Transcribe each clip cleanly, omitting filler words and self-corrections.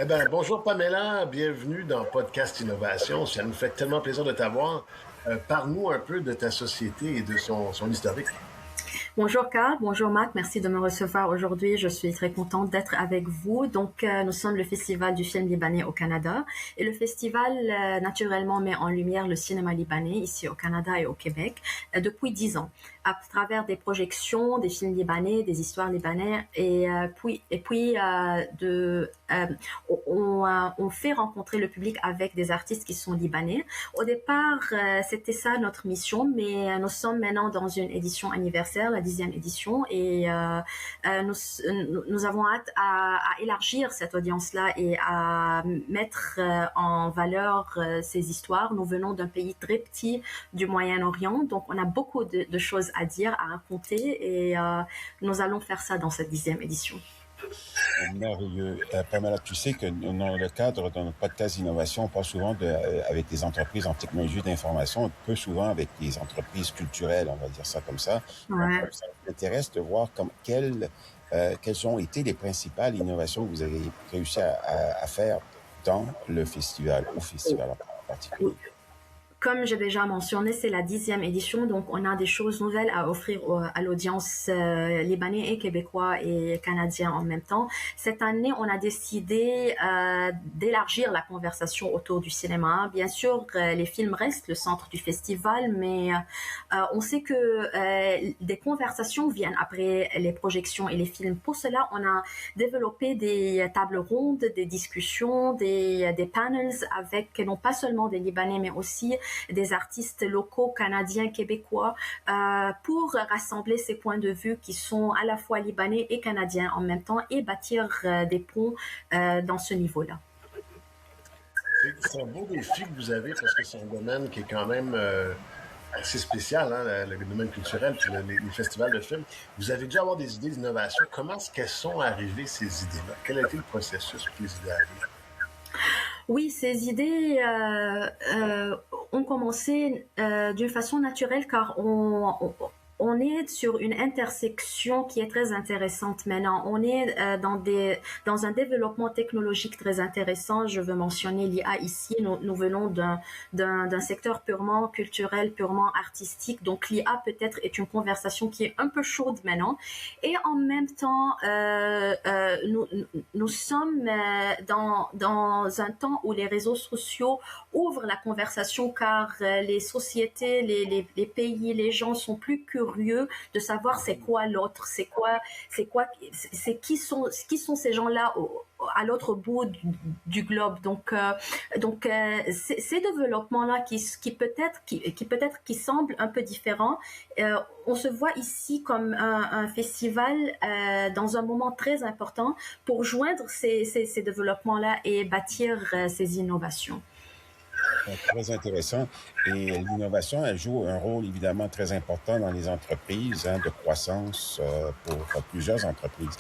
Eh bien, bonjour Pamela, bienvenue dans Podcast Innovation. Ça nous fait tellement plaisir de t'avoir. Parle-nous un peu de ta société et de son historique. Bonjour Carl, bonjour Marc, merci de me recevoir aujourd'hui. Je suis très contente d'être avec vous. Nous sommes le Festival du film libanais au Canada et le festival, naturellement, met en lumière le cinéma libanais ici au Canada et au Québec depuis 10 ans, à travers des projections, des films libanais, des histoires libanaises on fait rencontrer le public avec des artistes qui sont libanais. Au départ, c'était ça notre mission, mais nous sommes maintenant dans une édition anniversaire, la 10e édition, et nous avons hâte à élargir cette audience-là et à mettre en valeur ces histoires. Nous venons d'un pays très petit du Moyen-Orient, donc on a beaucoup de choses à dire, à raconter, et nous allons faire ça dans cette 10e édition. Merveilleux. Pamela, tu sais que dans le cadre de notre podcast d'innovation, on parle souvent avec des entreprises en technologie d'information, peu souvent avec des entreprises culturelles, on va dire ça comme ça. Donc, Ouais. ça m'intéresse de voir quelles ont été les principales innovations que vous avez réussi à faire dans le festival, au festival en particulier. Comme j'ai déjà mentionné, c'est la 10e édition, donc on a des choses nouvelles à offrir à l'audience libanais et québécois et canadien en même temps. Cette année, on a décidé d'élargir la conversation autour du cinéma. Bien sûr, les films restent le centre du festival, mais on sait que des conversations viennent après les projections et les films. Pour cela, on a développé des tables rondes, des discussions, des panels avec non pas seulement des Libanais, mais aussi des artistes locaux, canadiens, québécois, pour rassembler ces points de vue qui sont à la fois libanais et canadiens en même temps et bâtir des ponts dans ce niveau-là. C'est un beau défi que vous avez parce que c'est un domaine qui est quand même assez spécial, hein, le domaine culturel, puis les festivals de films. Vous avez dû avoir des idées d'innovation. Comment est-ce qu'elles sont arrivées, ces idées-là? Quel a été le processus pour que les idées arrivent? Oui, ces idées ont commencé d'une façon naturelle car on est sur une intersection qui est très intéressante maintenant. On est dans un développement technologique très intéressant. Je veux mentionner l'IA ici. Nous venons d'un secteur purement culturel, purement artistique. Donc l'IA peut-être est une conversation qui est un peu chaude maintenant. Et en même temps, nous sommes dans un temps où les réseaux sociaux ouvrent la conversation car les sociétés, les pays, les gens sont plus curieux de savoir c'est quoi l'autre, c'est qui sont ces gens-là à l'autre bout du globe. Ces développements-là qui peut-être qui semblent un peu différents, on se voit ici comme un festival dans un moment très important pour joindre ces développements-là et bâtir ces innovations. Très intéressant. Et l'innovation, elle joue un rôle évidemment très important dans les entreprises, de croissance pour plusieurs entreprises.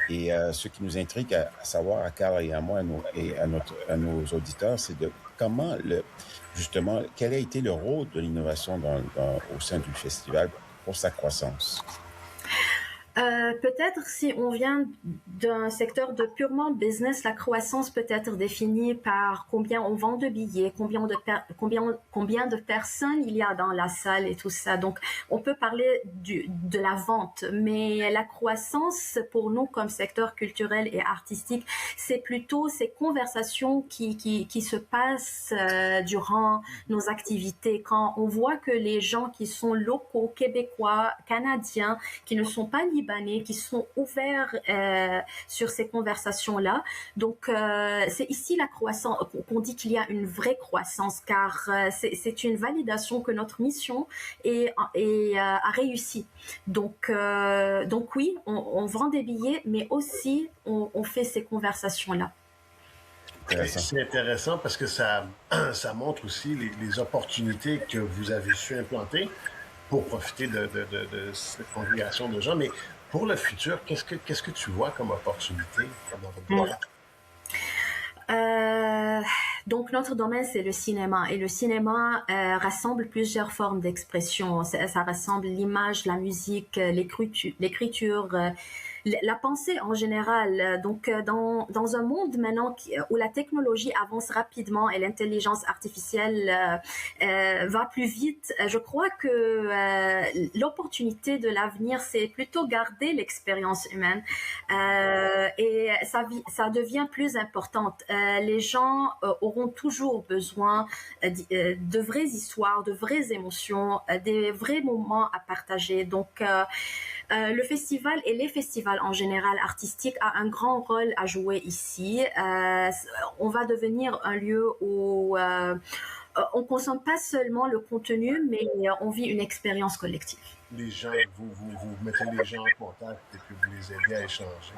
Et ce qui nous intrigue à savoir, à Carl et à moi et à nos auditeurs, c'est de comment justement, quel a été le rôle de l'innovation au sein du festival pour sa croissance? Peut-être si on vient d'un secteur de purement business, la croissance peut être définie par combien on vend de billets, combien de personnes il y a dans la salle et tout ça. Donc, on peut parler de la vente, mais la croissance pour nous comme secteur culturel et artistique, c'est plutôt ces conversations qui se passent durant nos activités. Quand on voit que les gens qui sont locaux, québécois, canadiens, qui ne sont pas libanais, qui sont ouverts sur ces conversations-là. Donc, c'est ici la croissance, qu'on dit qu'il y a une vraie croissance, car c'est une validation que notre mission a réussi. Donc oui, on vend des billets, mais aussi on fait ces conversations-là. C'est intéressant parce que ça montre aussi les opportunités que vous avez su implanter pour profiter de cette congrégation de gens. Mais pour le futur, qu'est-ce que tu vois comme opportunité dans votre boîte? Donc notre domaine c'est le cinéma et le cinéma rassemble plusieurs formes d'expression. Ça rassemble l'image, la musique, l'écriture, la pensée en général. Donc, dans un monde maintenant où la technologie avance rapidement et l'intelligence artificielle va plus vite, je crois que l'opportunité de l'avenir, c'est plutôt garder l'expérience humaine et ça devient plus importante. Les gens auront toujours besoin de vraies histoires, de vraies émotions, des vrais moments à partager. Donc, le festival et les festivals en général artistiques a un grand rôle à jouer ici. On va devenir un lieu où on consomme pas seulement le contenu, mais on vit une expérience collective. Les gens, vous mettez les gens en contact et puis vous les aidez à échanger.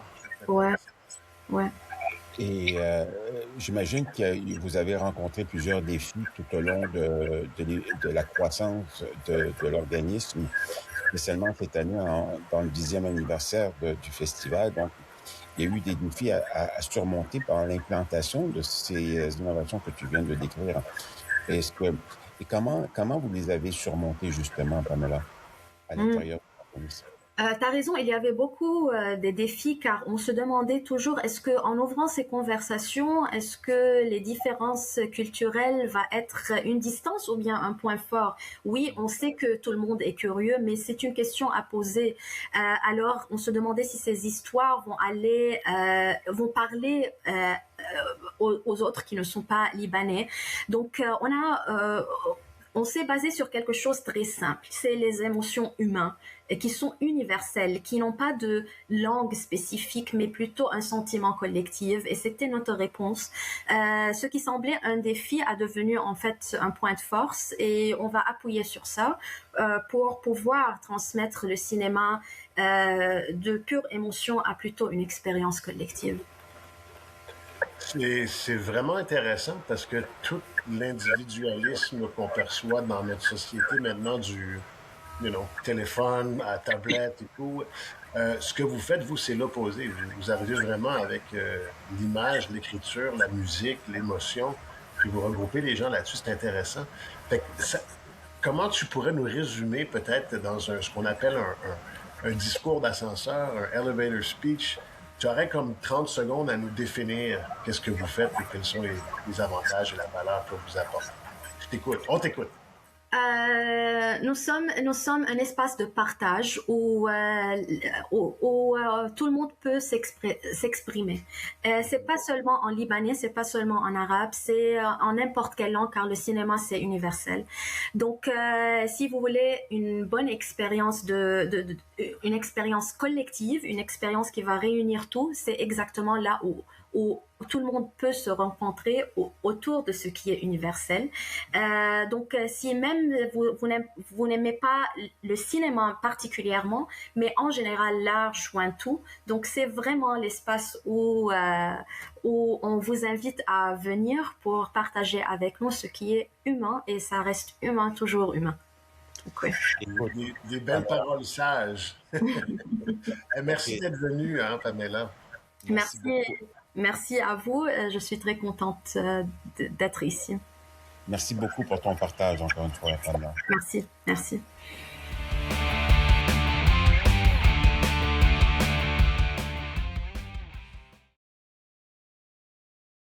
Ouais, ouais. Et j'imagine que vous avez rencontré plusieurs défis tout au long de la croissance de l'organisme, spécialement cette année dans le 10e anniversaire du festival. Donc, il y a eu des défis à surmonter par l'implantation de ces innovations que tu viens de décrire. Et comment vous les avez surmontés justement, Pamela, à l'intérieur de l'organisme? T'as raison, il y avait beaucoup des défis car on se demandait toujours est-ce que en ouvrant ces conversations, est-ce que les différences culturelles va être une distance ou bien un point fort? Oui, on sait que tout le monde est curieux, mais c'est une question à poser. Alors, on se demandait si ces histoires vont parler aux autres qui ne sont pas libanais. Donc, on s'est basé sur quelque chose de très simple, c'est les émotions humaines qui sont universelles, qui n'ont pas de langue spécifique, mais plutôt un sentiment collectif. Et c'était notre réponse. Ce qui semblait un défi a devenu en fait un point de force et on va appuyer sur ça pour pouvoir transmettre le cinéma de pure émotion à plutôt une expérience collective. C'est vraiment intéressant parce que tout l'individualisme qu'on perçoit dans notre société maintenant du téléphone, à tablette et tout, ce que vous faites, vous, c'est l'opposé. Vous arrivez vraiment avec l'image, l'écriture, la musique, l'émotion, puis vous regroupez les gens là-dessus, c'est intéressant. Fait que comment tu pourrais nous résumer peut-être dans ce qu'on appelle un discours d'ascenseur, un elevator speech? Tu aurais comme 30 secondes à nous définir qu'est-ce que vous faites et quels sont les avantages et la valeur que vous apportez. Je t'écoute, on t'écoute. Nous sommes un espace de partage où tout le monde peut s'exprimer. C'est pas seulement en libanais, c'est pas seulement en arabe, c'est en n'importe quelle langue car le cinéma c'est universel. Donc si vous voulez une bonne expérience une expérience collective, une expérience qui va réunir tout, c'est exactement là où tout le monde peut se rencontrer autour de ce qui est universel. Donc, si même vous n'aimez pas le cinéma particulièrement, mais en général, l'art joint tout. Donc, c'est vraiment l'espace où on vous invite à venir pour partager avec nous ce qui est humain et ça reste humain, toujours humain. Okay. Des belles paroles sages. Merci d'être venue, hein, Pamela. Merci à vous. Je suis très contente d'être ici. Merci beaucoup pour ton partage, encore une fois, Pamela. Merci.